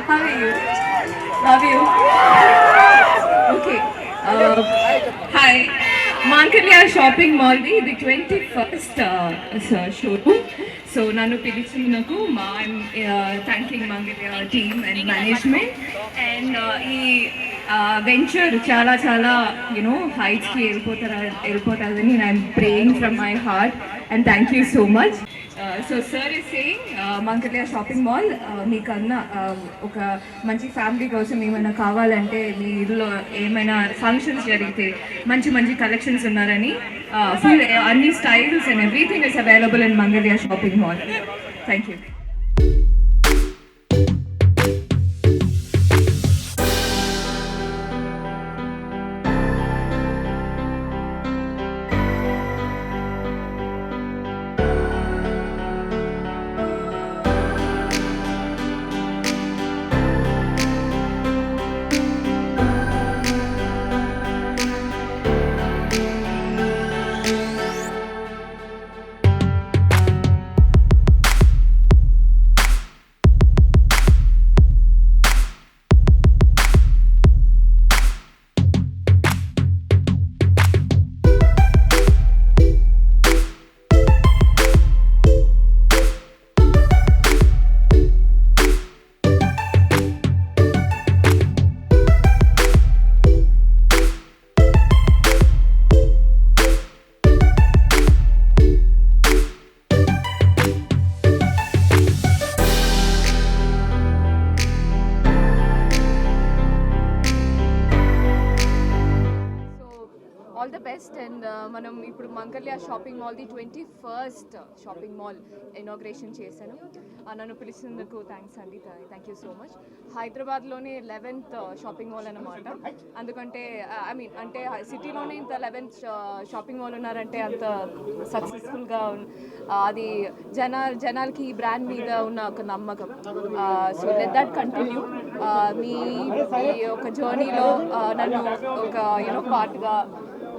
how are you? Love you. Okay. Hi. Mangalya Shopping Mall the 21st showroom. So nanu pilichinnako I'm thanking Mangalya team and management and ee venture chala heights ki elipotadani and I'm praying from my heart and thank you so much. So sir is saying Mangalya Shopping Mall మీకన్నా ఒక మంచి family కోసం ఏమైనా కావాలంటే మీ ఇల్లు ఏమైనా functions జరిగితే మంచి కలెక్షన్స్ ఉన్నారని ఫుల్ అన్ని styles and everything is available in Mangalya Shopping Mall. Thank you. All the best. And మనం ఇప్పుడు Mangalya shopping mall the 21st shopping mall inauguration చేశాను. నన్ను పిలిచినందుకు థ్యాంక్స్ అండి, థ్యాంక్ యూ సో మచ్. హైదరాబాద్లోనే 11th షాపింగ్ మాల్ అన్నమాట. అందుకంటే I mean అంటే సిటీలోనే ఇంత 11th షాపింగ్ మాల్ ఉన్నారంటే అంత సక్సెస్ఫుల్గా అది జనాలకి ఈ బ్రాండ్ మీద ఉన్న ఒక నమ్మకం. So let that continue. మీ ఒక జర్నీలో నన్ను ఒక పార్ట్గా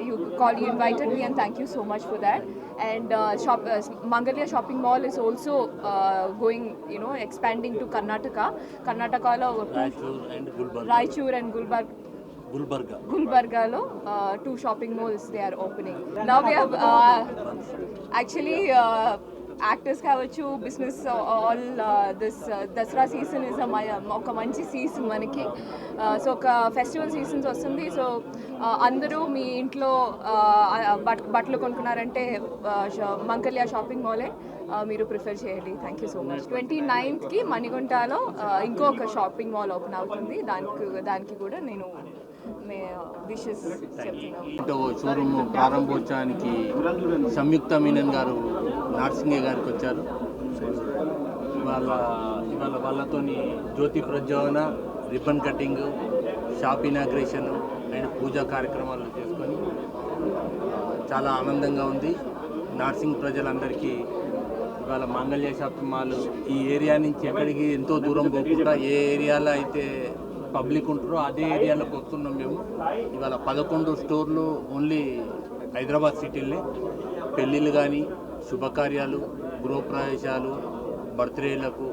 you invited me and thank you so much for that. And Mangalya Shopping Mall is also going expanding to Karnataka lo Raichur and Gulbarga lo 2 shopping malls they are opening. Now we have actually actors కావచ్చు, business all this Dasara season is ఒక మంచి season మనకి. So ఒక festival seasons వస్తుంది. So అందరూ మీ ఇంట్లో బట్టలు కొనుక్కున్నారంటే Mangalya shopping మాలే మీరు ప్రిఫర్ చేయండి. Thank you so much. 29th మణిగుంటలో ఇంకొక షాపింగ్ మాల్ ఓపెన్ అవుతుంది. దానికి కూడా నేను విషెస్ చెప్తున్నాను. షోరూమ్ ప్రారంభోత్సవానికి సంయుక్త మీనన్ గారు నార్సింగే గారికి వచ్చారు. ఇవాళ వాళ్ళతోని జ్యోతి ప్రజ్వలన, ribbon cutting, shop inauguration and పూజా కార్యక్రమాలు చేసుకొని చాలా ఆనందంగా ఉంది. నార్సింగ్ ప్రజలందరికీ ఇవాళ మంగళ్య షాపింగ్ మాల్ ఈ ఏరియా నుంచి ఎక్కడికి ఎంతో దూరం పోకుండా ఏ ఏరియాలో అయితే పబ్లిక్ ఉంటారో అదే ఏరియాలోకి వస్తున్నాం మేము. ఇవాళ 11 స్టోర్లు ఓన్లీ హైదరాబాద్ సిటీలే. పెళ్ళిళ్ళు కానీ, శుభకార్యాలు, గృహప్రవేశాలు, బర్త్డేలకు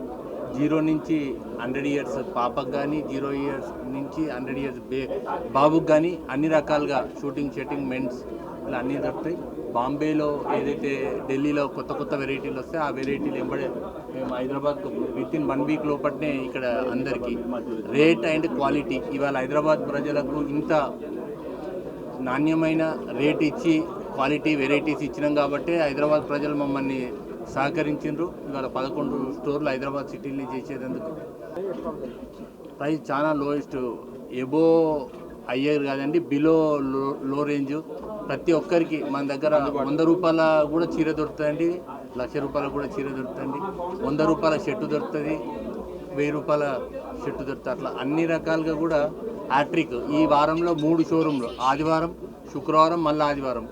0 నుంచి 100 years పాపకు కానీ, 0 years నుంచి 100 years బాబుకి కానీ అన్ని రకాలుగా షూటింగ్ మెన్స్ ఇలా అన్నీ దొరుకుతాయి. బాంబేలో ఏదైతే ఢిల్లీలో కొత్త వెరైటీలు వస్తాయి ఆ వెరైటీలు ఎంబడే మేము హైదరాబాద్కు వితిన్ 1 week లోపట్నే ఇక్కడ అందరికీ రేట్ అండ్ క్వాలిటీ. ఇవాళ హైదరాబాద్ ప్రజలకు ఇంత నాణ్యమైన రేట్ ఇచ్చి క్వాలిటీ వెరైటీస్ ఇచ్చినాం కాబట్టి హైదరాబాద్ ప్రజలు మమ్మల్ని సహకరించారు. ఇవాళ 11 స్టోర్లు హైదరాబాద్ సిటీని చేసేందుకు ప్రైస్ చాలా లోయెస్ట్, ఎబో హయ్యర్ కాదండి, బిలో లో రేంజ్. ప్రతి ఒక్కరికి మన దగ్గర 100 రూపాయల కూడా చీర దొరుకుతుందండి, 1,00,000 రూపాయల కూడా చీర దొరుకుతుంది, 100 రూపాయల షర్టు దొరుకుతుంది, 1000 రూపాయల షర్టు దొరుకుతుంది. అట్లా అన్ని రకాలుగా కూడా హ్యాట్రిక్. ఈ వారంలో 3 షోరూంలు, ఆదివారం, శుక్రవారం, మళ్ళీ ఆదివారం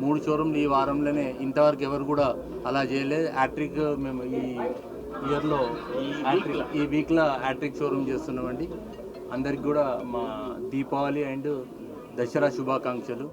3 షోరూంలు ఈ వారంలోనే. ఇంతవరకు ఎవరు కూడా అలా చేయలేదు. హ్యాట్రిక్ మేము ఈ ఇయర్లో ఈ వీక్లో హ్యాట్రిక్ షోరూమ్ చేస్తున్నామండి. అందరికి కూడా మా దీపావళి అండ్ దసరా శుభాకాంక్షలు.